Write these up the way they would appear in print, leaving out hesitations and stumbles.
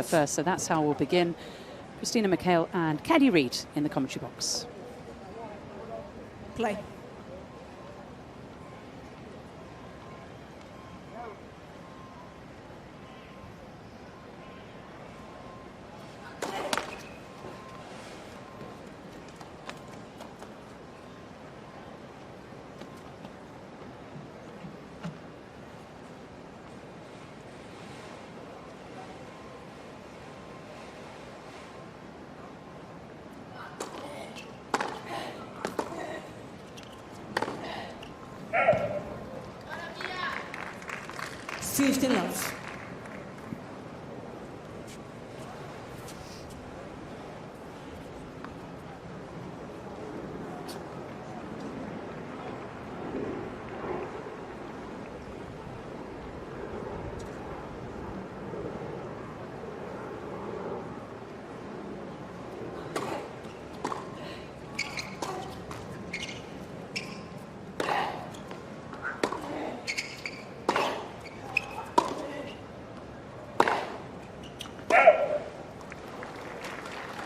first, so that's how we'll begin. Christina McHale and Caddy Reid in the commentary box. Play. Love.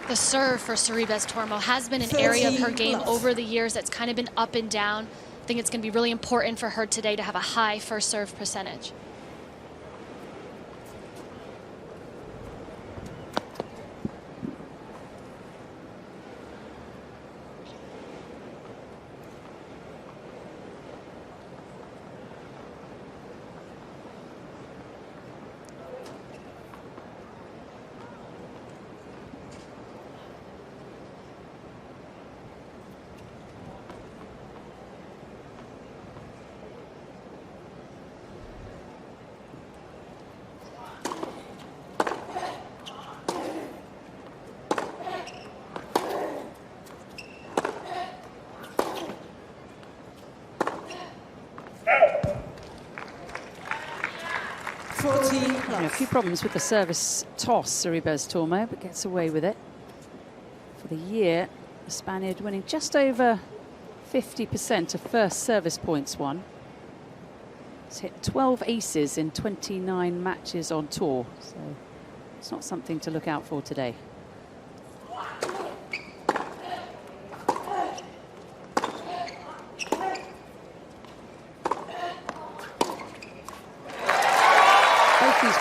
The serve for Sorribes Tormo has been an area of her game over the years that's kind of been up and down. I think it's going to be really important for her today to have a high first serve percentage. A few problems with the service toss, Sorribes Tormo, but gets away with it. For the year, the Spaniard winning just over 50% of first service points won. It's hit 12 aces in 29 matches on tour, so it's not something to look out for today.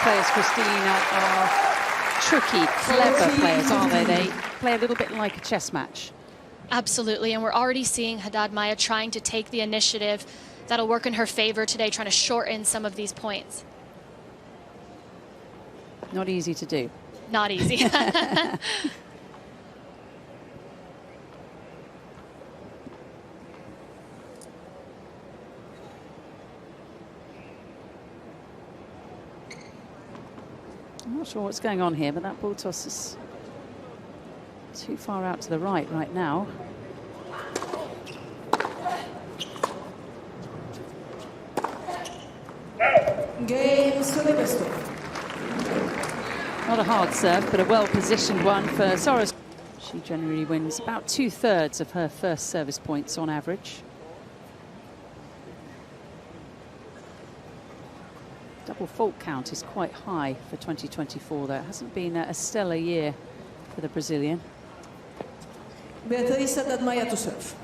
Players, Christina, are tricky, clever players, aren't they? They play a little bit like a chess match. Absolutely, and we're already seeing Haddad Maia trying to take the initiative. That'll work in her favor today, trying to shorten some of these points. Not easy to do. Not easy. I'm not sure what's going on here, but that ball toss is too far out to the right now. Game Sorribes. Not a hard serve, but a well-positioned one for Sara. She generally wins about 2/3 of her first service points on average. Double fault count is quite high for 2024, though. It hasn't been a stellar year for the Brazilian. Beatriz Haddad Maia to serve.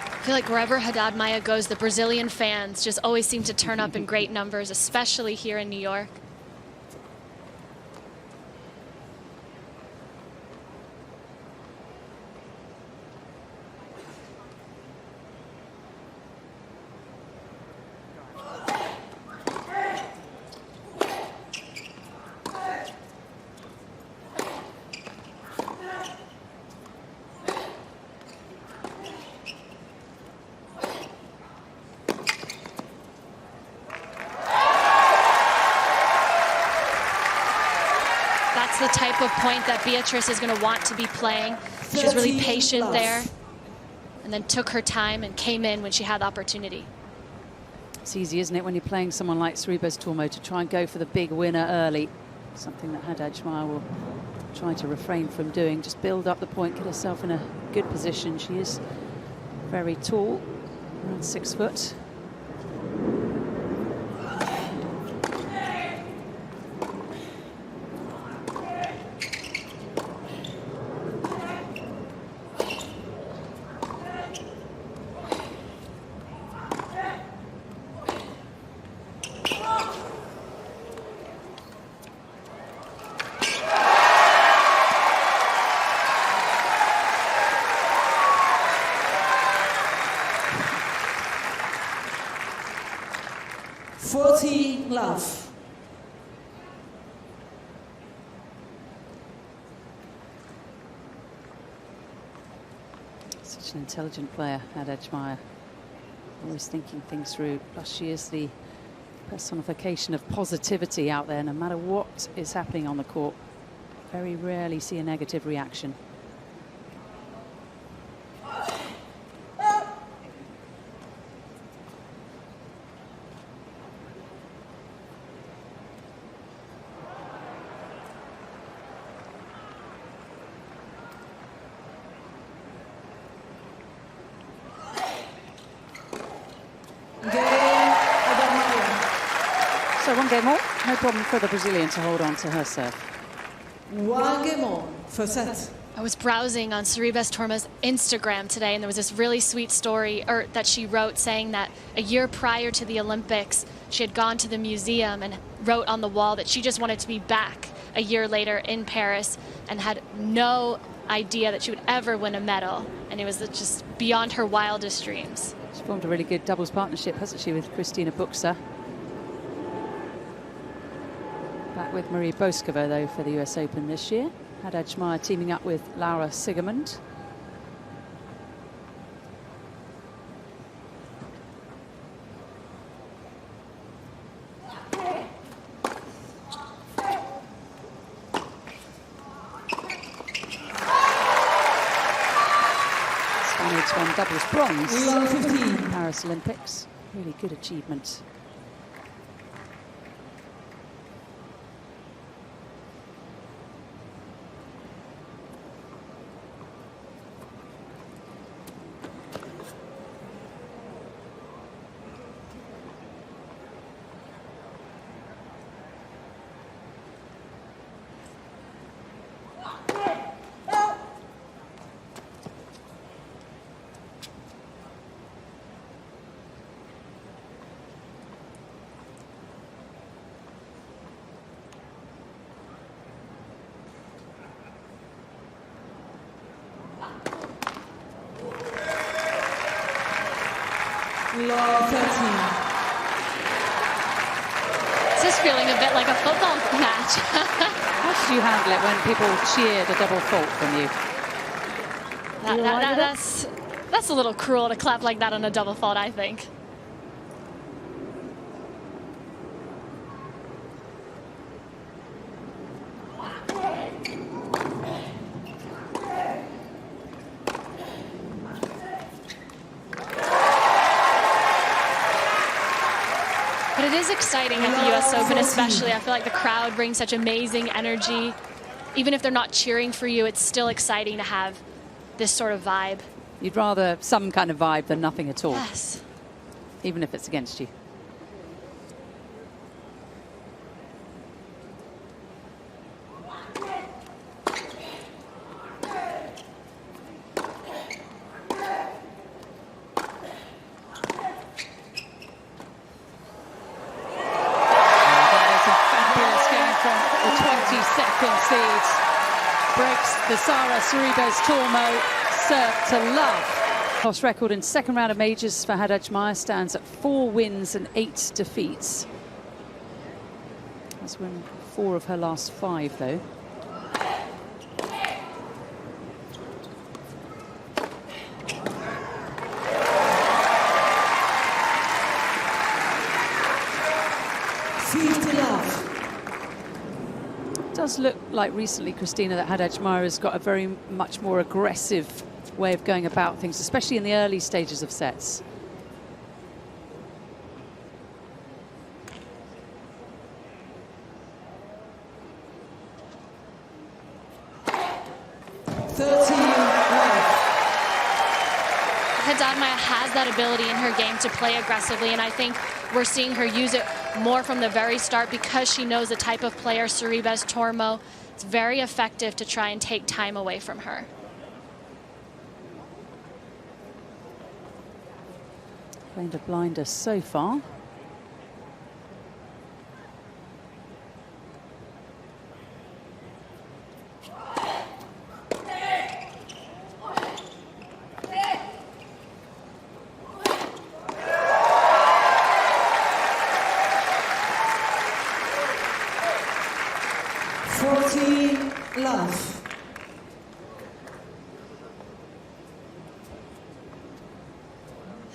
I feel like wherever Haddad Maia goes, the Brazilian fans just always seem to turn up in great numbers, especially here in New York. the type of point that Beatriz is going to want to be playing. She was really patient there and then took her time and came in when she had the opportunity. It's easy, isn't it, when you're playing someone like Sorribes Tormo to try and go for the big winner early. Something that Haddad Maia will try to refrain from doing. Just build up the point, get herself in a good position. She is very tall, around 6 foot. Love. Such an intelligent player, Haddad Maia. Always thinking things through. Plus, she is the personification of positivity out there, no matter what is happening on the court. Very rarely see a negative reaction. So 1 game more, no problem for the Brazilian to hold on to her serve. 1 game more, first set. I was browsing on Sorribes Tormo's Instagram today, and there was this really sweet story that she wrote saying that a year prior to the Olympics, she had gone to the museum and wrote on the wall that she just wanted to be back a year later in Paris and had no idea that she would ever win a medal. And it was just beyond her wildest dreams. She's formed a really good doubles partnership, hasn't she, with Kristina Buxa. Back with Marie Boskova, though, for the US Open this year. Haddad Maia teaming up with Laura Sigemund. Spaniards won doubles bronze. Paris Olympics. Really good achievement. Law 13. This is feeling a bit like a football match. How did you handle it when people cheered a double fault from you? That's a little cruel to clap like that on a double fault, I think. But it is exciting at the US Open, especially. I feel like the crowd brings such amazing energy. Even if they're not cheering for you, it's still exciting to have this sort of vibe. You'd rather some kind of vibe than nothing at all. Yes. Even if it's against you. Breaks the Sara Sorribes Tormo serve to love. Lost record in second round of majors for Haddad Maia stands at 4 wins and 8 defeats. Has won 4 of her last 5, though. does look like recently, Christina, that Haddad Maia has got a very much more aggressive way of going about things, especially in the early stages of sets. Haddad Maia has that ability in her game to play aggressively, and I think we're seeing her use it more from the very start because she knows the type of player Sorribes Tormo. It's very effective to try and take time away from her. Playing a blinder so far. Love.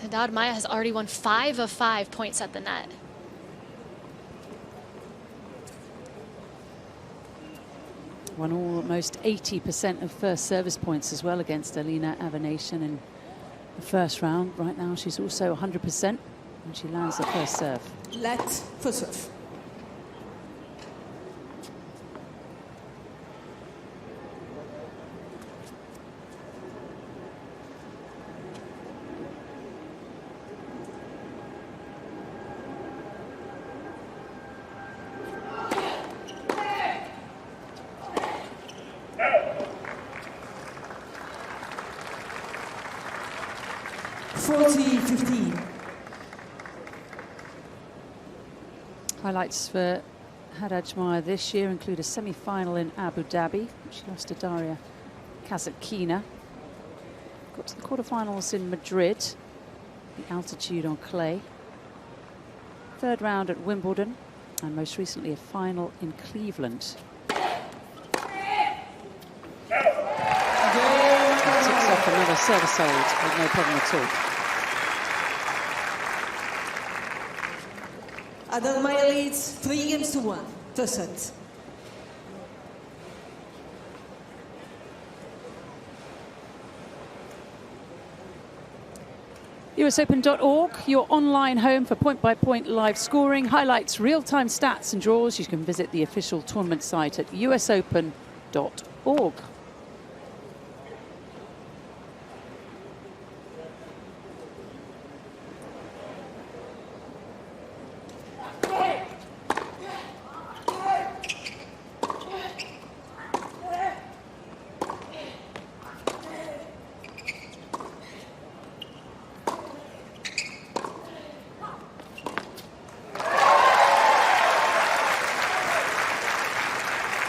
Haddad Maia has already won 5 of 5 points at the net. Won almost 80% of first service points as well against Aryna in the first round. Right now she's also 100% when she lands the first serve. Let for serve. Highlights for Haddad Maia this year include a semi-final in Abu Dhabi, which she lost to Daria Kasatkina. Got to the quarterfinals in Madrid, the altitude on clay. Third round at Wimbledon, and most recently a final in Cleveland. Ticks off another service hold with no problem at all. Haddad Maia leads 3-1. First set. USOpen.org, your online home for point-by-point live scoring, highlights, real-time stats and draws. You can visit the official tournament site at usopen.org.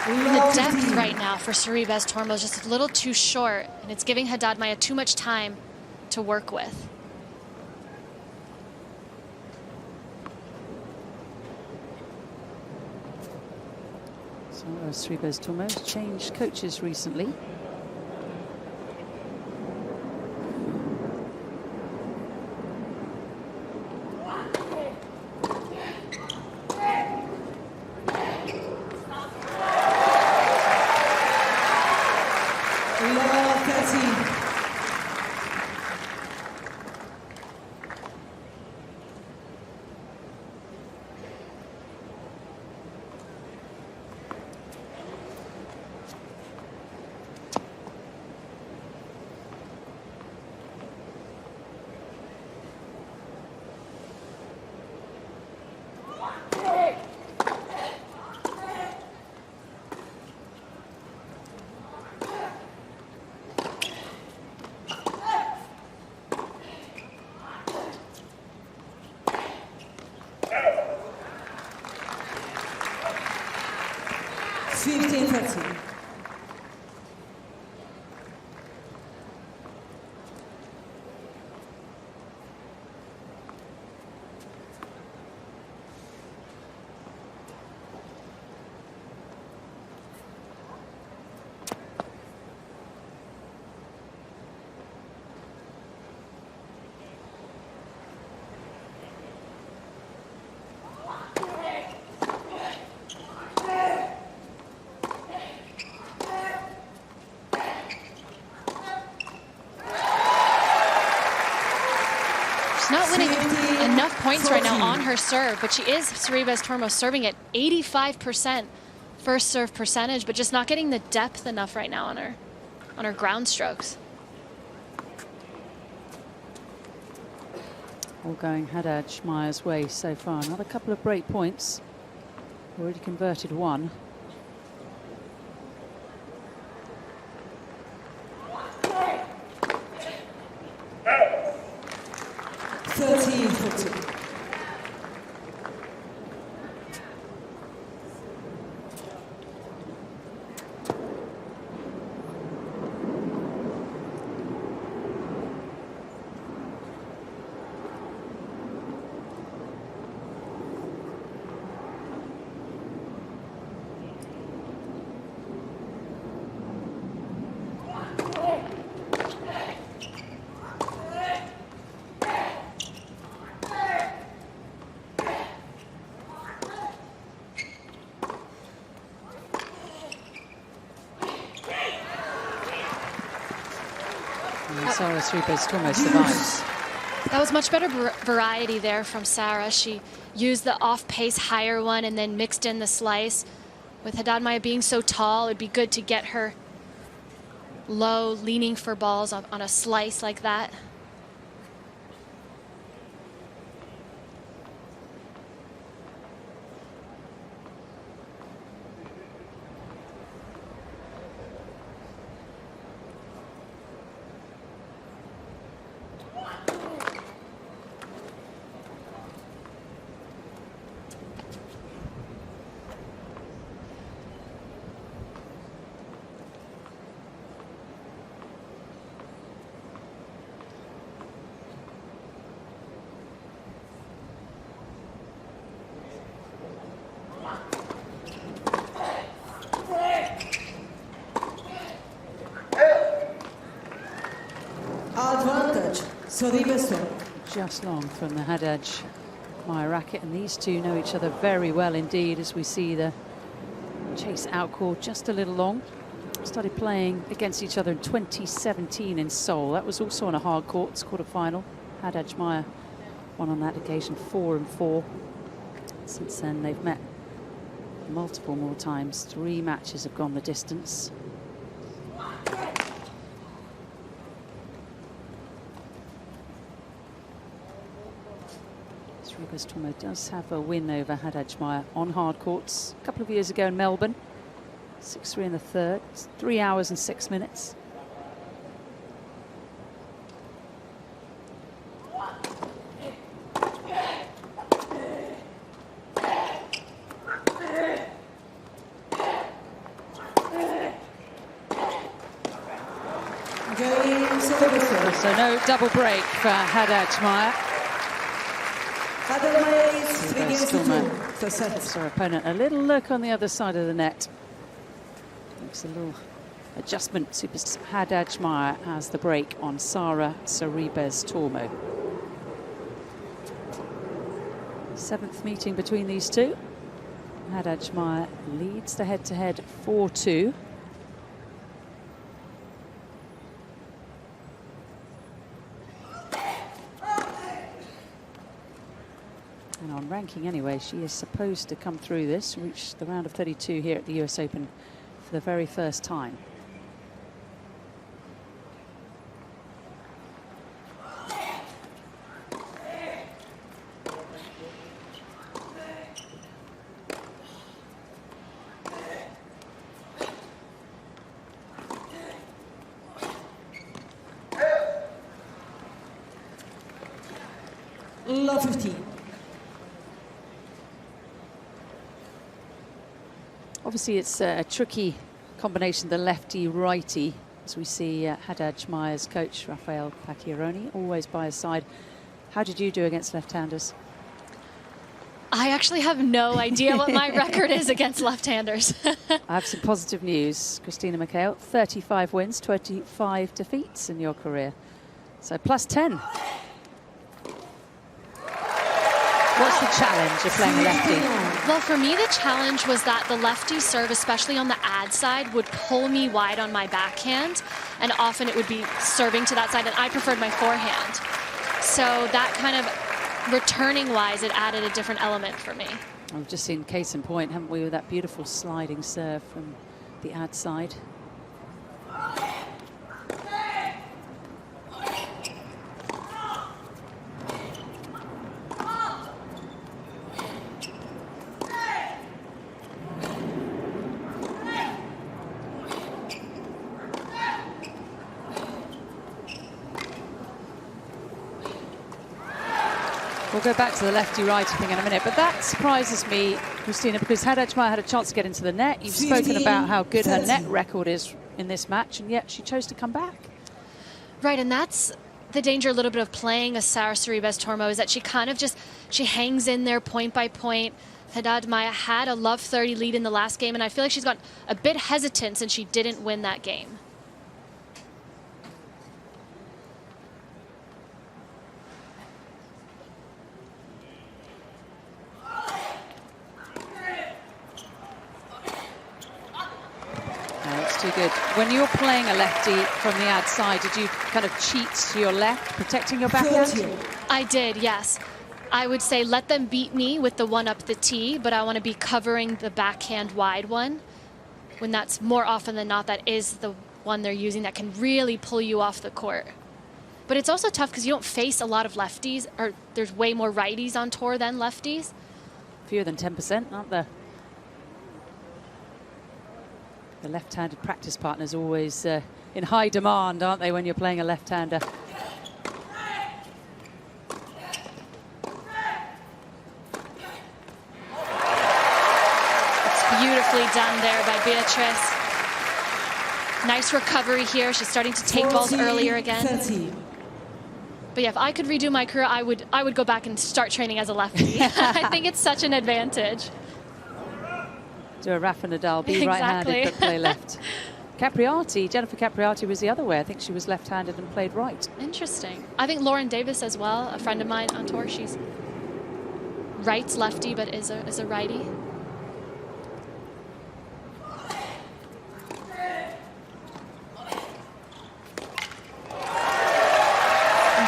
The depth right now for Sorribes Tormo is just a little too short, and it's giving Haddad Maia too much time to work with. So Sorribes Tormo changed coaches recently. points right now on her serve, but she is, Sorribes Tormo, serving at 85% first serve percentage, but just not getting the depth enough right now on her ground strokes. All going Haddad Maia's way so far. Another couple of break points. Already converted one. Sara Sorribes Tormo survives. That was much better variety there from Sara. She used the off-pace higher one and then mixed in the slice. With Haddad Maia being so tall, it'd be good to get her low, leaning for balls on a slice like that. Advantage, Sorribes Tormo. Just long from the Haddad Maia racket, and these two know each other very well indeed, as we see the chase out call just a little long. Started playing against each other in 2017 in Seoul. That was also on a hard courts quarter-final. Haddad Maia won on that occasion 4-4. Since then they've met multiple more times. 3 matches have gone the distance. Sorribes Tormo does have a win over Haddad Maia on hard courts a couple of years ago in Melbourne. 6-3 in the third. It's 3 hours and 6 minutes. So no double break for Haddad Maia. Haddad Maia is 3 games to 2 for set. Gives her opponent a little look on the other side of the net. Makes a little adjustment to Haddad Maia as the break on Sara Sorribes Tormo. 7th meeting between these two. Haddad Maia leads the head-to-head 4-2. And on ranking anyway, she is supposed to come through this, reach the round of 32 here at the US Open for the very first time. Love 15. Obviously, it's a tricky combination, the lefty-righty, as we see Haddad Maia's coach, Rafael Pacchiaroni, always by his side. How did you do against left-handers? I actually have no idea what my record is against left-handers. I have some positive news. Christina McHale, 35 wins, 25 defeats in your career. So plus 10. What's the challenge of playing a lefty? Well, for me, the challenge was that the lefty serve, especially on the ad side, would pull me wide on my backhand, and often it would be serving to that side, and I preferred my forehand. So that kind of returning-wise, it added a different element for me. We've just seen case in point, haven't we, with that beautiful sliding serve from the ad side. We'll go back to the lefty-righty thing in a minute, but that surprises me, Christina, because Haddad Maia had a chance to get into the net. You've spoken about how good her net record is in this match, and yet she chose to come back. Right, and that's the danger a little bit of playing a Sara Sorribes Tormo, is that she kind of just, she hangs in there point by point. Haddad Maia had a love 30 lead in the last game, and I feel like she's gotten a bit hesitant since she didn't win that game. Too good. When you're playing a lefty from the ad side, did you kind of cheat to your left, protecting your backhand? I did, yes. I would say let them beat me with the one up the tee, but I want to be covering the backhand wide one, when that's more often than not, that is the one they're using that can really pull you off the court. But it's also tough because you don't face a lot of lefties, or there's way more righties on tour than lefties. Fewer than 10%, aren't there? The left-handed practice partners always in high demand, aren't they, when you're playing a left-hander? It's beautifully done there by Beatriz. Nice recovery here. She's starting to take balls earlier again. 30. But yeah, if I could redo my career, I would go back and start training as a lefty. I think it's such an advantage. Do a Rafa Nadal, be right-handed but play left. Jennifer Capriati was the other way. I think she was left-handed and played right. Interesting. I think Lauren Davis as well, a friend of mine on tour. She's rights lefty, but is a righty.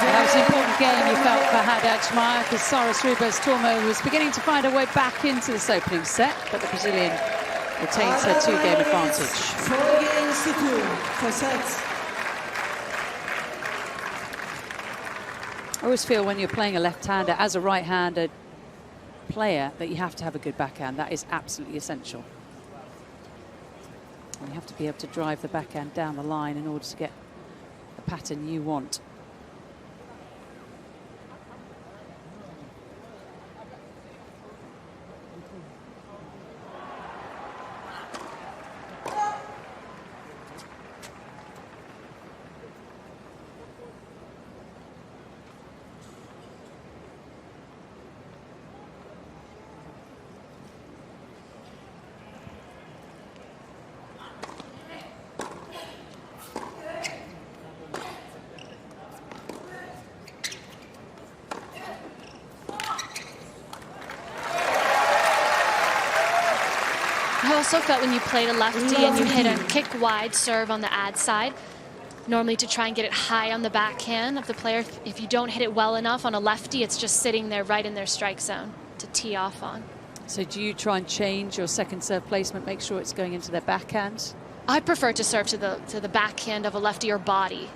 That was an important game, you felt, for Haddad Maia, because Sara Sorribes Tormo was beginning to find her way back into this opening set, but the Brazilian retains her two-game advantage. 4 games to 2 for sets. I always feel when you're playing a left-hander as a right-handed player that you have to have a good backhand. That is absolutely essential. And you have to be able to drive the backhand down the line in order to get the pattern you want. I also felt when you played a lefty and you hit a kick wide serve on the ad side, normally to try and get it high on the backhand of the player, if you don't hit it well enough on a lefty, it's just sitting there right in their strike zone to tee off on. So do you try and change your second serve placement, make sure it's going into their backhand? I prefer to serve to the backhand of a lefty or body.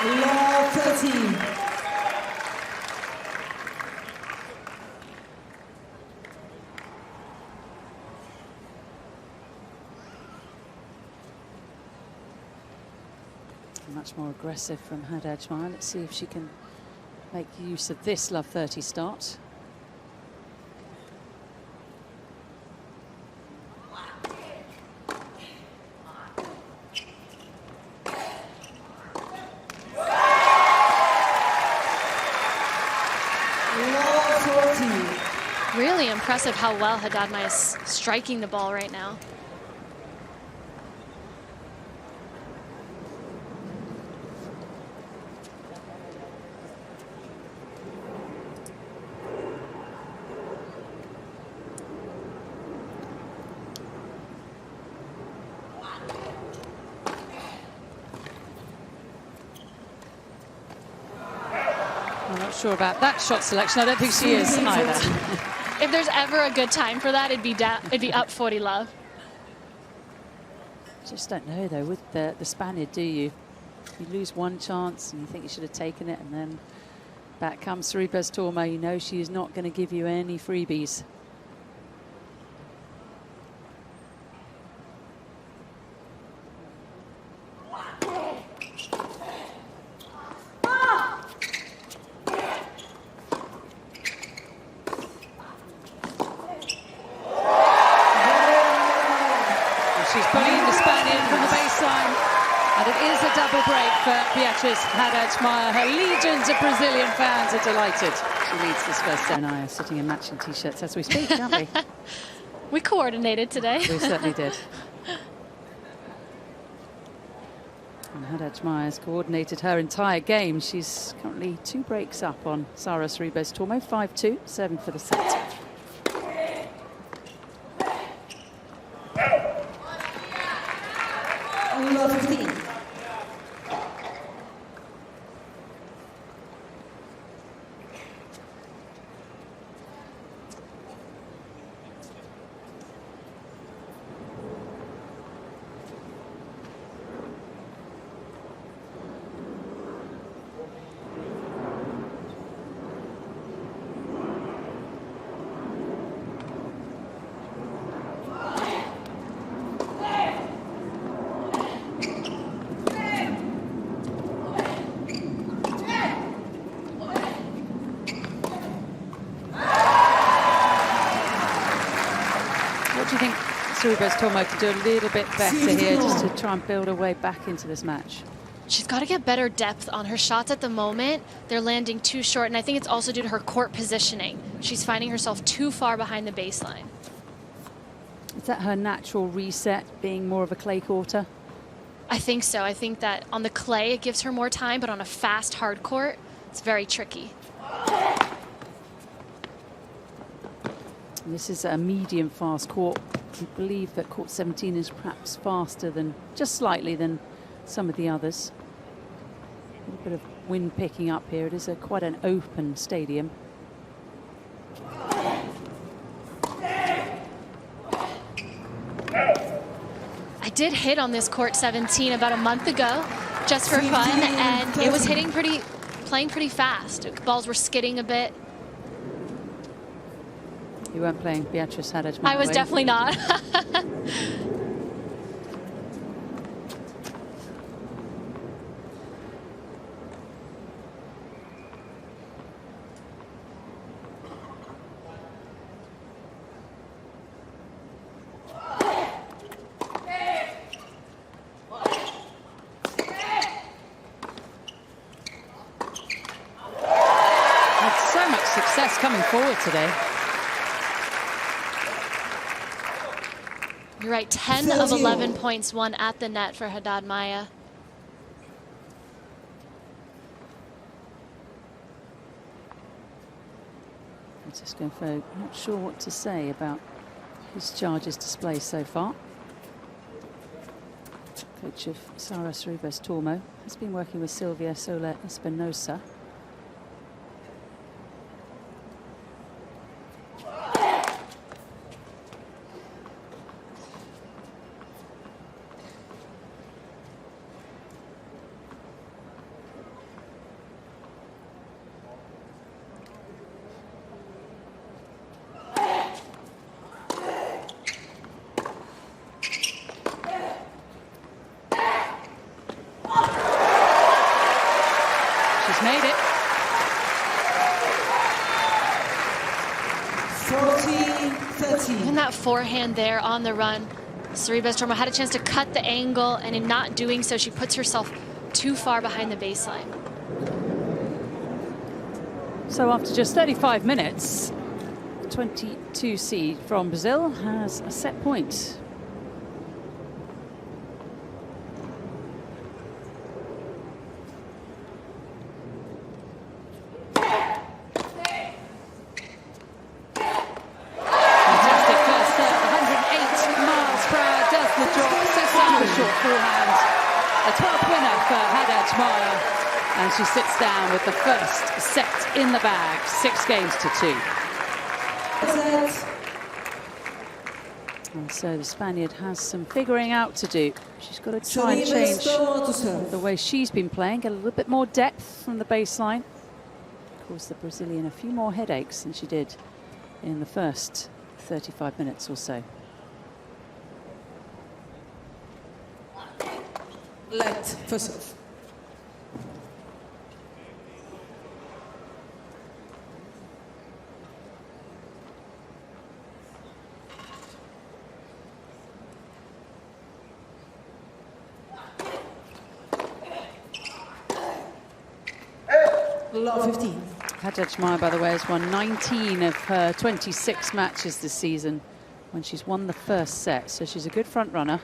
Love 13. Much more aggressive from Haddad Maia. Let's see if she can make use of this love 30 start. Really impressive how well Haddad Maia is striking the ball right now. I'm not sure about that shot selection. I don't think she is either. If there's ever a good time for that, it'd be up 40 love. Just don't know though with the Spaniard, do you? You lose one chance and you think you should have taken it, and then back comes Sorribes Tormo. You know she is not going to give you any freebies. She's bullying the Spaniard from the baseline, and it is a double break for Beatriz Haddad Maia. Her legions of Brazilian fans are delighted. She leads this first set. And I are sitting in matching t-shirts as we speak, aren't we? We coordinated today. We certainly did. And Haddad Maia has coordinated her entire game. She's currently 2 breaks up on Sara Sorribes Tormo, 5-2, serving for the set. Love 15. What do you think Sorribes Tormo could do a little bit better here just to try and build her way back into this match? She's got to get better depth on her shots at the moment. They're landing too short, and I think it's also due to her court positioning. She's finding herself too far behind the baseline. Is that her natural reset, being more of a clay quarter? I think so. I think that on the clay, it gives her more time, but on a fast, hard court, it's very tricky. This is a medium fast court. I believe that court 17 is perhaps faster than, just slightly than some of the others. A little bit of wind picking up here. It is quite an open stadium. I did hit on this court 17 about a month ago, just for fun, and it was playing pretty fast. Balls were skidding a bit. You weren't playing Beatriz Haddad Maia? I was definitely not. Had so much success coming forward today. You're right, 10 of 11 points won at the net for Haddad Maia. Francisco Fogue, not sure what to say about his charges display so far. Coach of Sara Sorribes Tormo has been working with Silvia Soler Espinosa. Made it. 40-30. And that forehand there on the run. Sorribes Tormo had a chance to cut the angle, and in not doing so, she puts herself too far behind the baseline. So after just 35 minutes, 22 seed from Brazil, has a set point. A 12th winner for Haddad Maia, and she sits down with the first set in the bag, 6 games to 2. And so the Spaniard has some figuring out to do. She's got to try and change the way she's been playing, get a little bit more depth from the baseline. Of course, the Brazilian a few more headaches than she did in the first 35 minutes or so. Let first serve. Love 15. Haddad Maia, by the way, has won 19 of her 26 matches this season when she's won the first set, so she's a good front runner.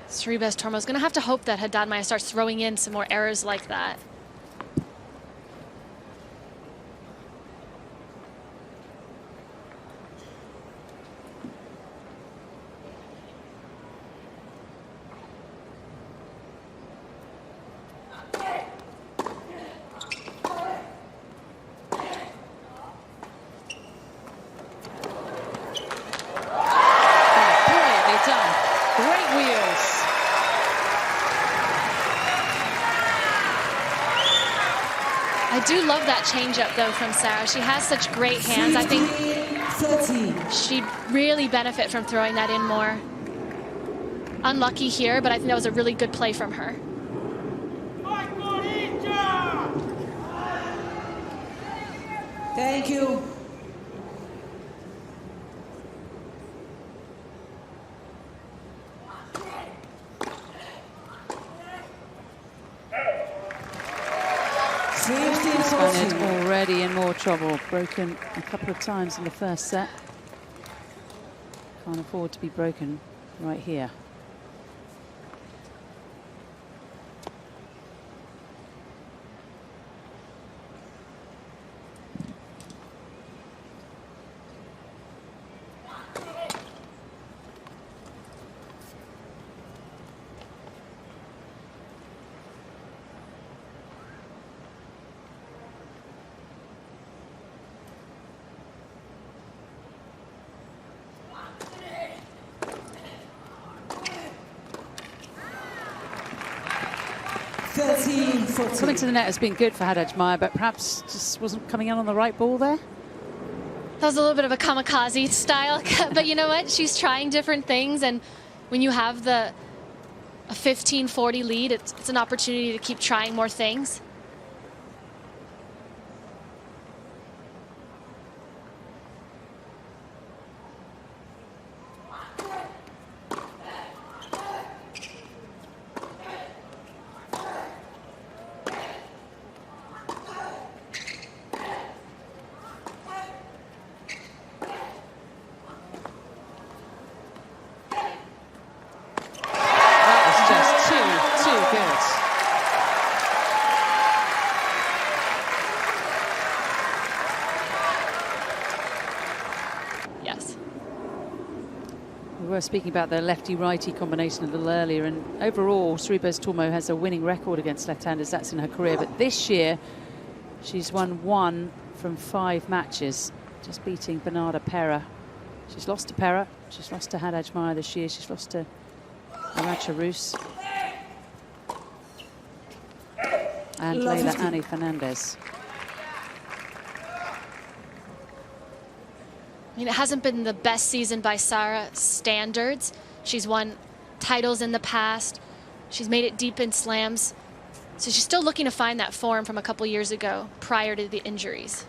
Sorribes Tormo is going to have to hope that Haddad Maia starts throwing in some more errors like that. I do love that change-up, though, from Sara. She has such great hands. I think she'd really benefit from throwing that in more. Unlucky here, but I think that was a really good play from her. Thank you. Spaniard already in more trouble, broken a couple of times in the first set. Can't afford to be broken right here. Coming to the net has been good for Haddad Maia, but perhaps just wasn't coming in on the right ball there. That was a little bit of a kamikaze style, but you know what? She's trying different things, and when you have a 15-40 lead, it's an opportunity to keep trying more things. We were speaking about the lefty-righty combination a little earlier, and overall Sorribes Tormo has a winning record against left-handers. That's in her career, but this year she's won 1 from 5 matches, just beating Bernarda Pera. She's lost to Pera, she's lost to Haddad Maia this year, she's lost to Aracha Rus and Leila Annie Fernandez. I mean, it hasn't been the best season by Sara standards. She's won titles in the past. She's made it deep in slams. So she's still looking to find that form from a couple years ago prior to the injuries.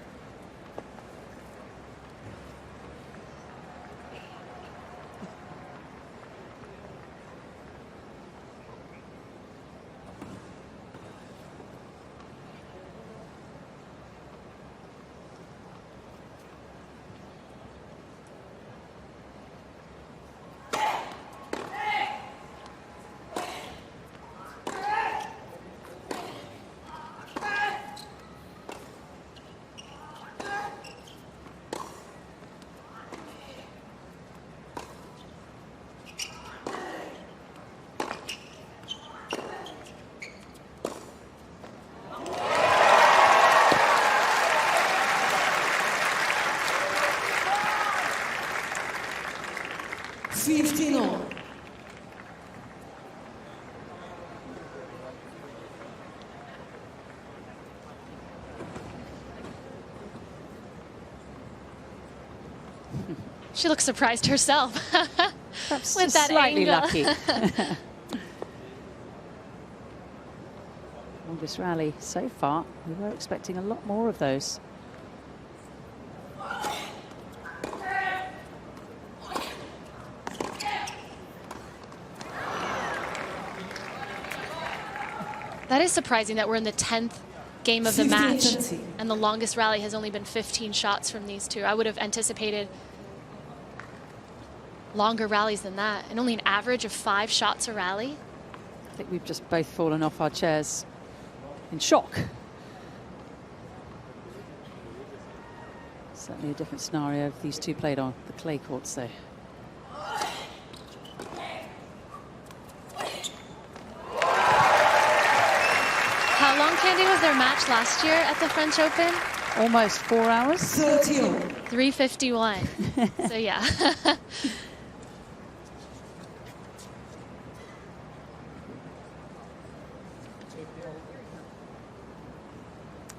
She looks surprised herself Perhaps with just that slightly angle. lucky. Longest rally so far. We were expecting a lot more of those. That is surprising that we're in the 10th game of the match and the longest rally has only been 15 shots from these two. I would have anticipated longer rallies than that, and only an average of 5 shots a rally. I think we've just both fallen off our chairs in shock. Certainly a different scenario if these two played on the clay courts though. How long, Candy, was their match last year at the French Open? Almost 4 hours. 3:51. So yeah.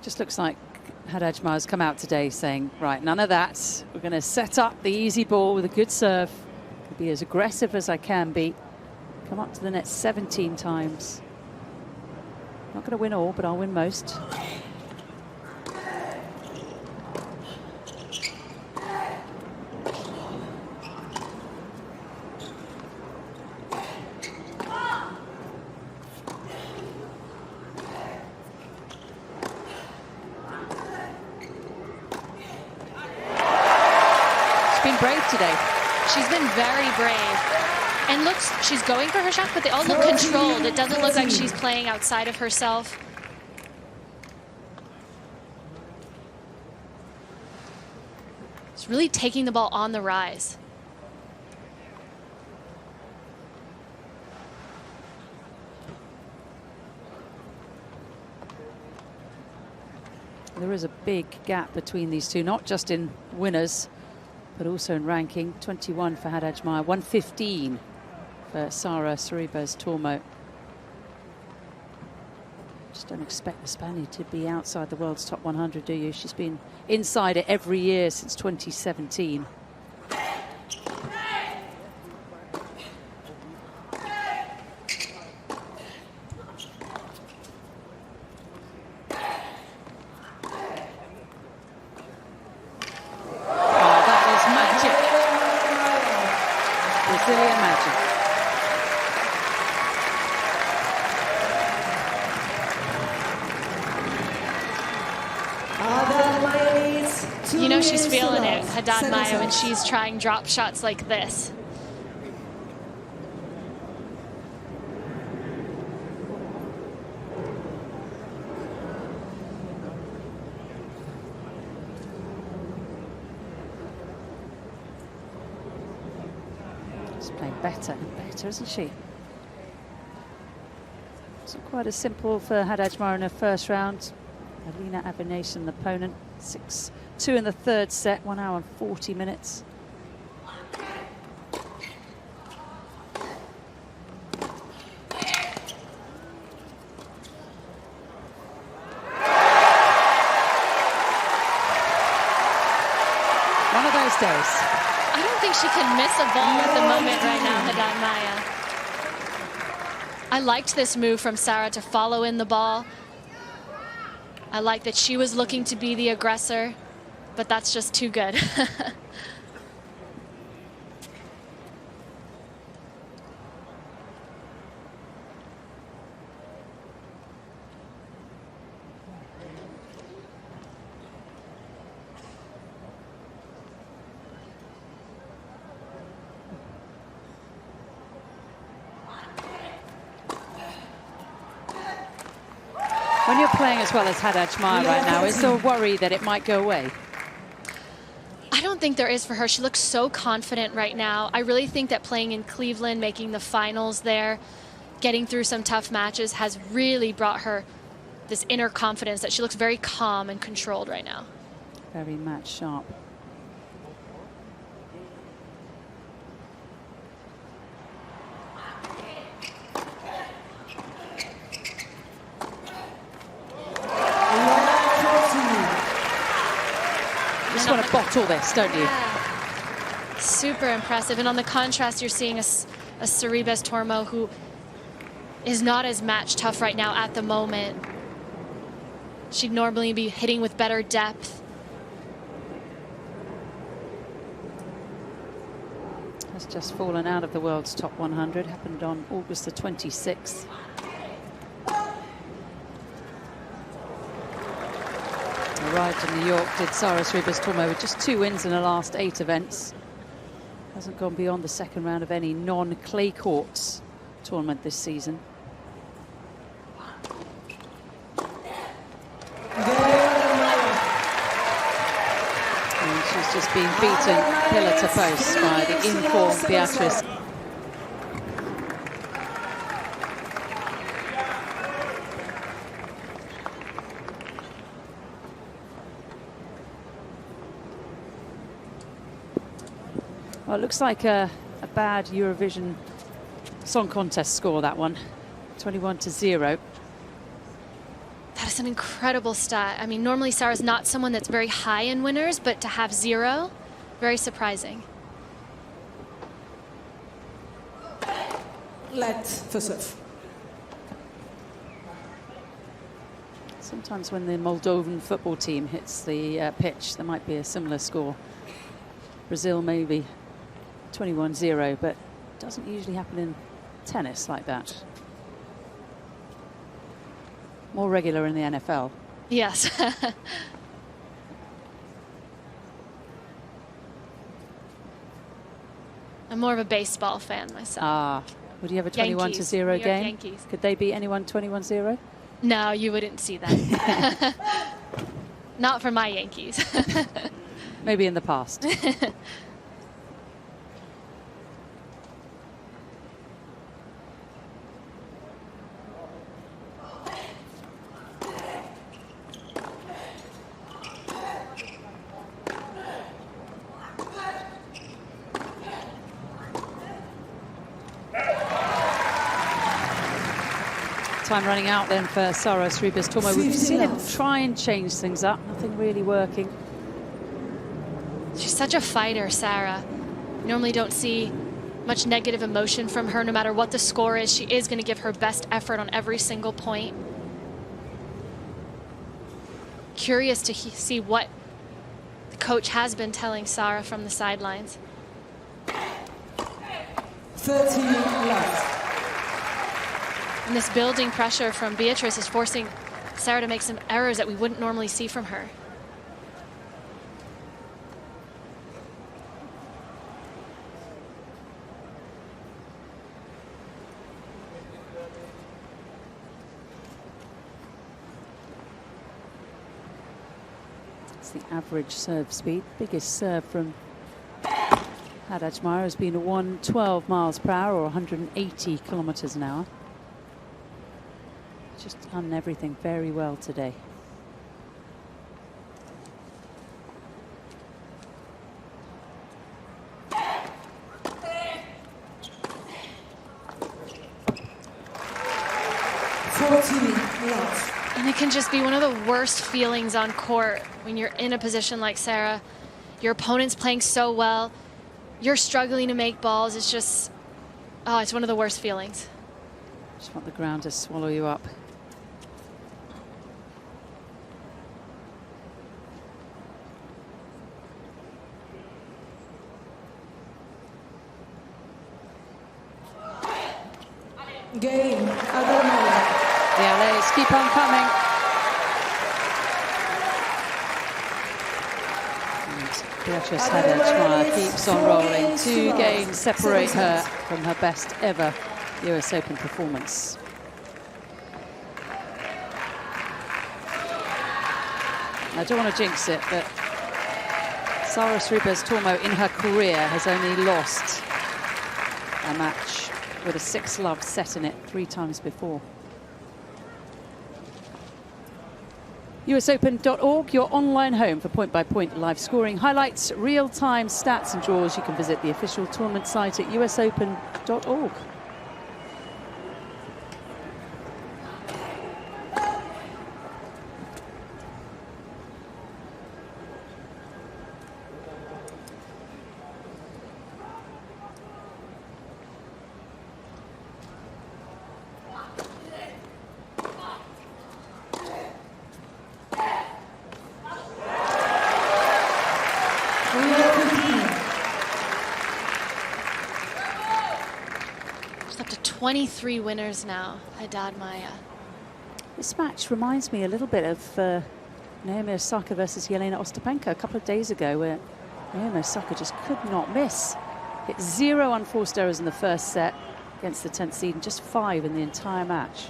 Just looks like Haddad Maia's come out today saying, right, none of that. We're going to set up the easy ball with a good serve. I'll be as aggressive as I can be. Come up to the net 17 times. Not going to win all, but I'll win most. Today. She's been very brave. And looks, she's going for her shot, but they all look controlled. It doesn't look like she's playing outside of herself. She's really taking the ball on the rise. There is a big gap between these two, not just in winners, but also in ranking. 21 for Haddad Maia, 115 for Sara Sorribes Tormo. Just don't expect the Spaniard to be outside the world's top 100, do you? She's been inside it every year since 2017. You know she's feeling it, Haddad Maia, when she's trying drop shots like this. She's playing better and better, isn't she? It's not quite as simple for Haddad Maia in her first round. Aryna an opponent, 6-2 in the third set, 1 hour and 40 minutes. One of those days. I don't think she can miss a ball at the moment right now, Haddad Maia. I liked this move from Sara to follow in the ball. I like that she was looking to be the aggressor, but that's just too good. When you're playing as well as Haddad Maia right now, is there a worry that it might go away? I don't think there is for her. She looks so confident right now. I really think that playing in Cleveland, making the finals there, getting through some tough matches has really brought her this inner confidence that she looks very calm and controlled right now. Very match sharp. You just want to bottle this, don't you? Yeah. Super impressive. And on the contrast, you're seeing a Sorribes Tormo who is not as match tough right now at the moment. She'd normally be hitting with better depth. Has just fallen out of the world's top 100. Happened on August the 26th. Arrived in New York, did Sara Sorribes Tormo with just 2 wins in the last 8 events. Hasn't gone beyond the second round of any non-clay courts tournament this season. And she's just been beaten pillar to post by the informed Beatriz. Well, it looks like a bad Eurovision Song Contest score, that one. 21-0. That is an incredible stat. I mean, normally Sara's not someone that's very high in winners, but to have 0, very surprising. Let for serve. Sometimes when the Moldovan football team hits the pitch, there might be a similar score. Brazil maybe 21-0, but it doesn't usually happen in tennis like that. More regular in the NFL. Yes. I'm more of a baseball fan myself. Ah, would you have a 21-0 game? Yankees. Could they beat anyone 21-0? No, you wouldn't see that. Not for my Yankees. Maybe in the past. Time running out then for Sara Sorribes Tormo. We've seen her try and change things up. Nothing really working. She's such a fighter, Sara. Normally don't see much negative emotion from her no matter what the score is. She is going to give her best effort on every single point. Curious to see what the coach has been telling Sara from the sidelines. 30 left. And this building pressure from Beatriz is forcing Sara to make some errors that we wouldn't normally see from her. It's the average serve speed. Biggest serve from Haddad Maia has been a 112 miles per hour or 180 kilometers an hour. Just done everything very well today. And it can just be one of the worst feelings on court when you're in a position like Sara. Your opponent's playing so well. You're struggling to make balls. It's just, oh, it's one of the worst feelings. Just want the ground to swallow you up. Game. Haddad Maia. The LAs keep on coming. And Beatriz Haddad Maia keeps on rolling. 2 games separate her from her best ever US Open performance. I don't want to jinx it, but Sara Sorribes Tormo in her career has only lost a match with a 6-love set in it 3 times before. USOpen.org, your online home for point-by-point live scoring, highlights, real-time stats and draws. You can visit the official tournament site at USOpen.org. She's up to 23 winners now, Haddad Maia. This match reminds me a little bit of Naomi Osaka versus Jelena Ostapenko a couple of days ago, where Naomi Osaka just could not miss. Hit 0 unforced errors in the first set against the 10th seed and just 5 in the entire match.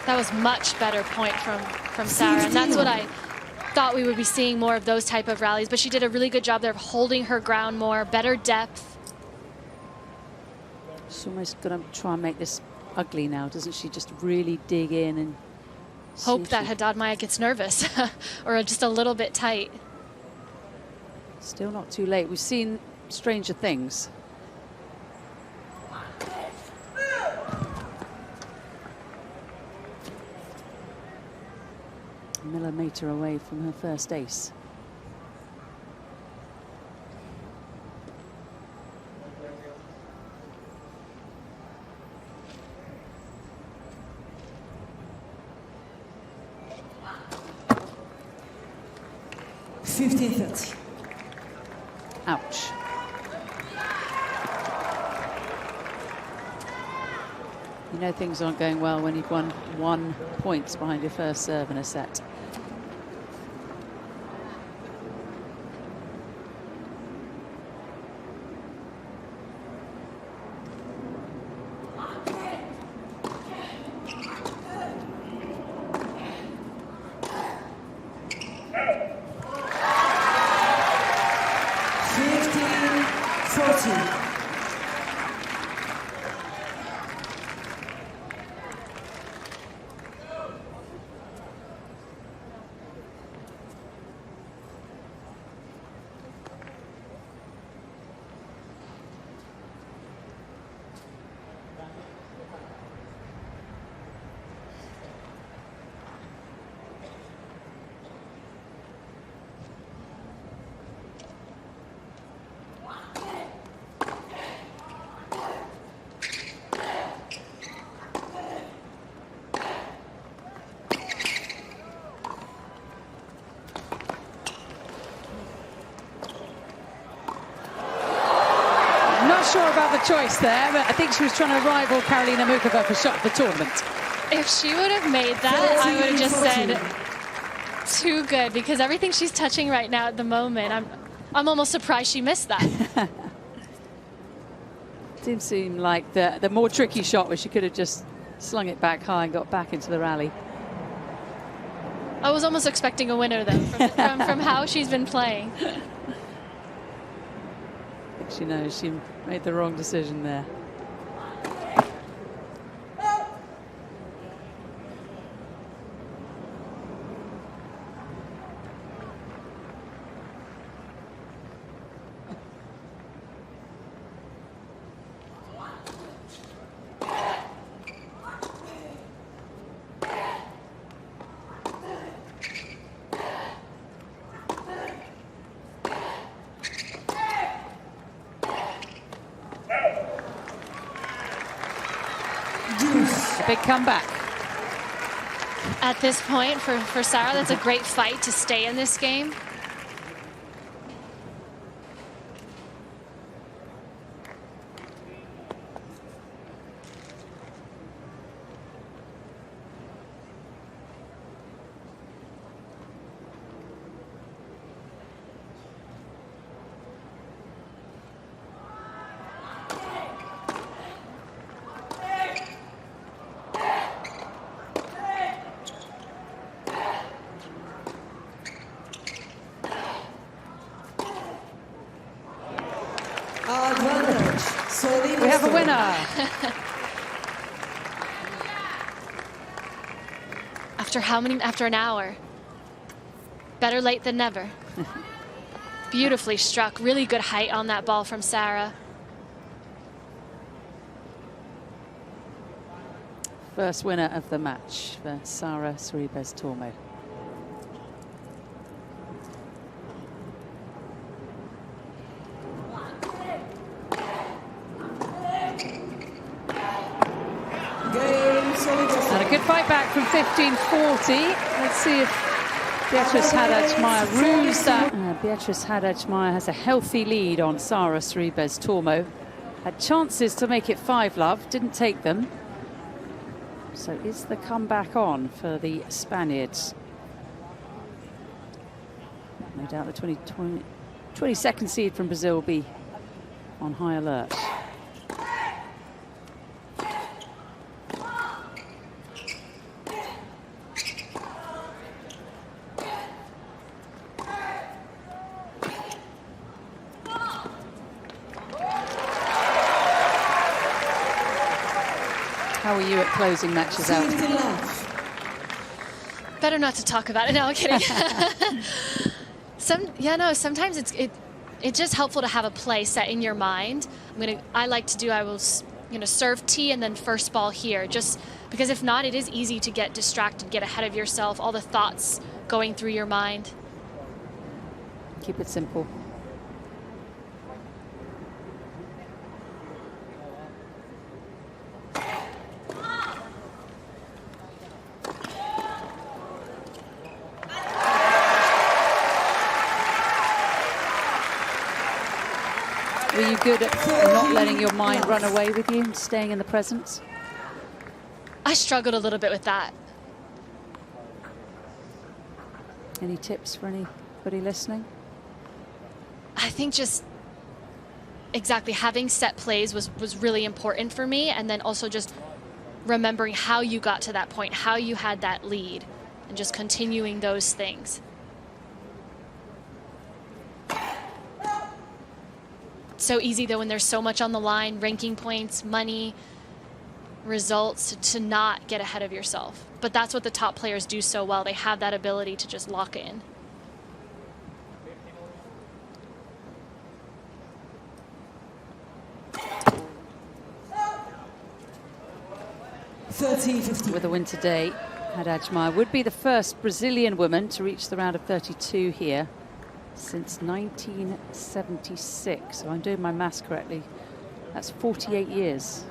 That was much better point from Sara, and that's what I thought we would be seeing more of, those type of rallies. But she did a really good job there of holding her ground more, better depth. She's almost going to try and make this ugly now, doesn't she? Just really dig in and hope that Haddad Maia gets nervous or just a little bit tight. Still not too late. We've seen stranger things. A millimetre away from her first ace. Ouch. You know things aren't going well when you've won 1 point behind your first serve in a set. Sure about the choice there, but I think she was trying to rival Karolina Muchova for shot of the tournament. If she would have made that, I would have just said too good, because everything she's touching right now at the moment, I'm almost surprised she missed that. Did seem like the more tricky shot where she could have just slung it back high and got back into the rally. I was almost expecting a winner, though, from how she's been playing. I think she knows she made the wrong decision there. A big comeback. At this point, for Sara, that's a great fight to stay in this game. We have a winner. After an hour. Better late than never. Beautifully struck. Really good height on that ball from Sara. First winner of the match for Sara Sorribes Tormo. And a good fight back from 15-40. Let's see if Beatriz Haddad Maia rules that. Beatriz Haddad Maia has a healthy lead on Sara Sorribes Tormo. Had chances to make it 5-love, didn't take them. So is the comeback on for the Spaniards? No doubt the 22nd seed from Brazil will be on high alert. How are you at closing matches out? Better not to talk about it. No, I'm kidding. Sometimes it's just helpful to have a play set in your mind. I will serve tee and then first ball here, just because if not, it is easy to get distracted, get ahead of yourself, all the thoughts going through your mind. Keep it simple. Were you good at not letting your mind run away with you, staying in the present? I struggled a little bit with that. Any tips for anybody listening? I think just exactly having set plays was really important for me, and then also just remembering how you got to that point, how you had that lead, and just continuing those things. So easy though when there's so much on the line, ranking points, money, results, to not get ahead of yourself. But that's what the top players do so well. They have that ability to just lock in. With a win today, Haddad Maia would be the first Brazilian woman to reach the round of 32 here since 1976. So I'm doing my maths correctly. That's 48 years.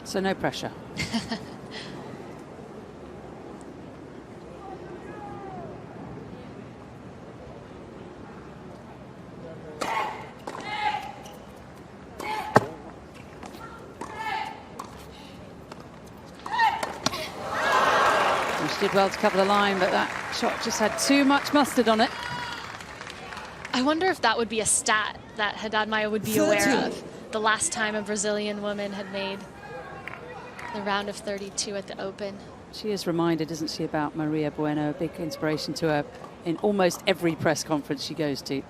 So no pressure. She did well to cover the line, but that shot just had too much mustard on it. I wonder if that would be a stat that Haddad Maia would be aware of. The last time a Brazilian woman had made the round of 32 at the Open. She is reminded, isn't she, about Maria Bueno, a big inspiration to her in almost every press conference she goes to.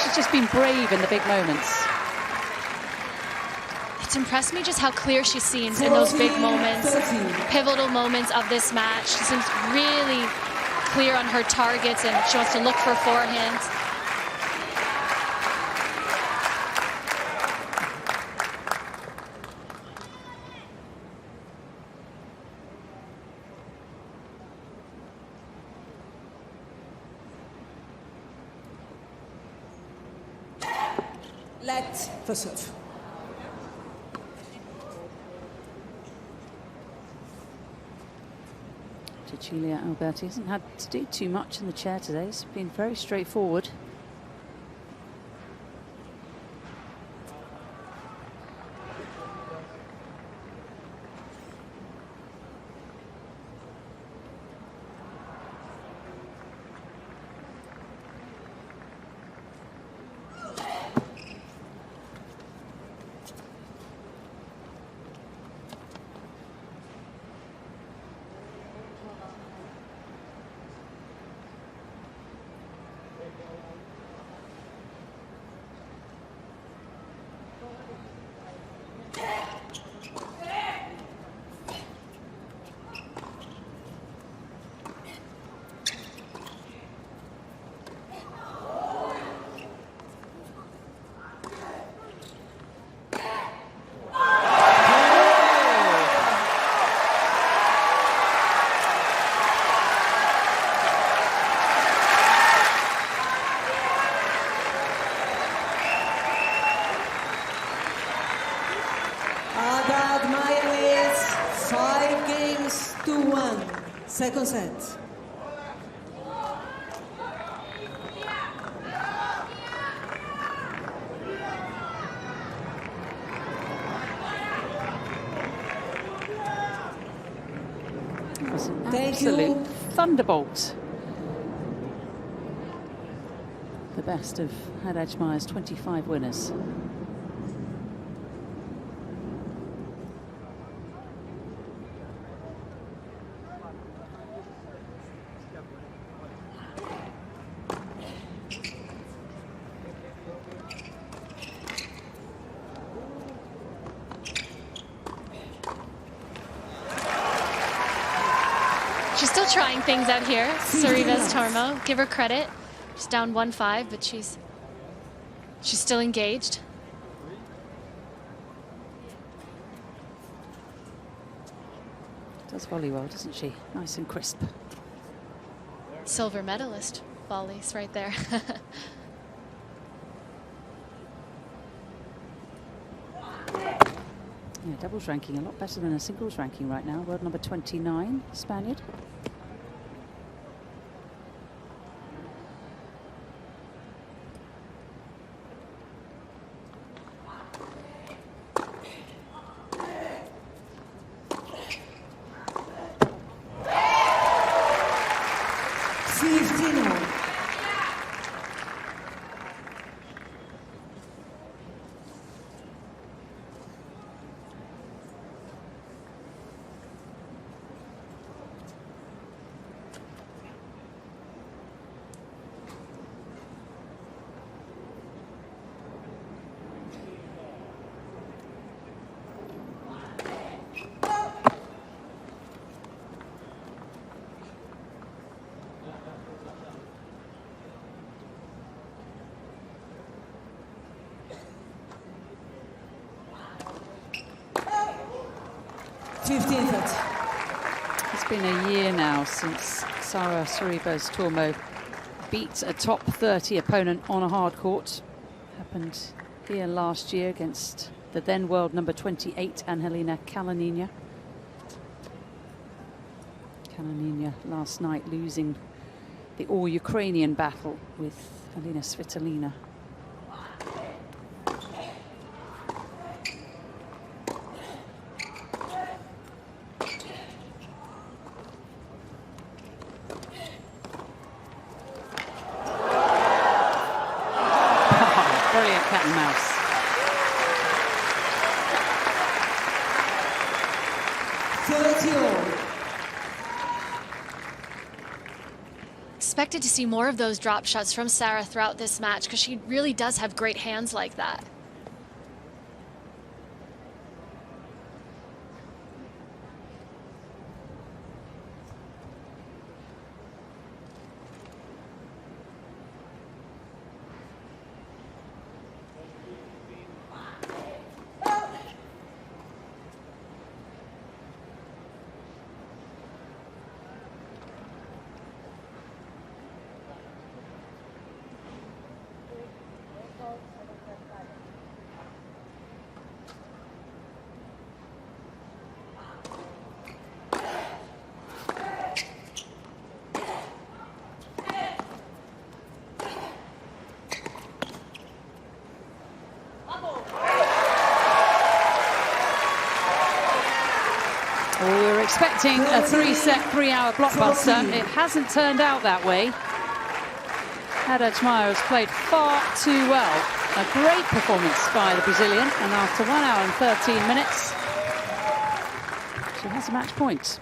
She's just been brave in the big moments. It's impressed me just how clear she seems in those big moments, pivotal moments of this match. She seems really clear on her targets, and she wants to look for forehands. Let for serve. Cecilia Alberti hasn't had to do too much in the chair today. It's been very straightforward. Haddad Maia leads 5-1. Second set. It was an Thank absolute you. thunderbolt. The best of Haddad Maia's 25 winners. She's still trying things out here, Sorribes Tormo. Give her credit. She's down 1-5, but she's still engaged. Does volley well, doesn't she? Nice and crisp. Silver medalist volleys right there. Yeah, doubles ranking a lot better than a singles ranking right now. World number 29, Spaniard. It's been a year now since Sara Sorribes Tormo beat a top 30 opponent on a hard court. Happened here last year against the then world number 28 Angelina Kalinina. Kalinina last night losing the all-Ukrainian battle with Aryna Svitolina. Brilliant cat and mouse. Expected to see more of those drop shots from Sara throughout this match because she really does have great hands like that. Well, we were expecting a three-set, three-hour blockbuster. It hasn't turned out that way. Haddad Maia has played far too well. A great performance by the Brazilian, and after 1 hour and 13 minutes, she has a match point.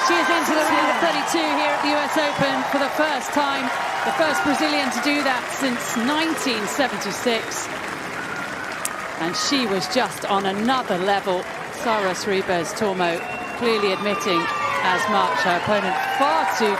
She is into the round of 32 here at the US Open for the first time. The first Brazilian to do that since 1976. And she was just on another level. Sara Sorribes Tormo clearly admitting as much. Her opponent far too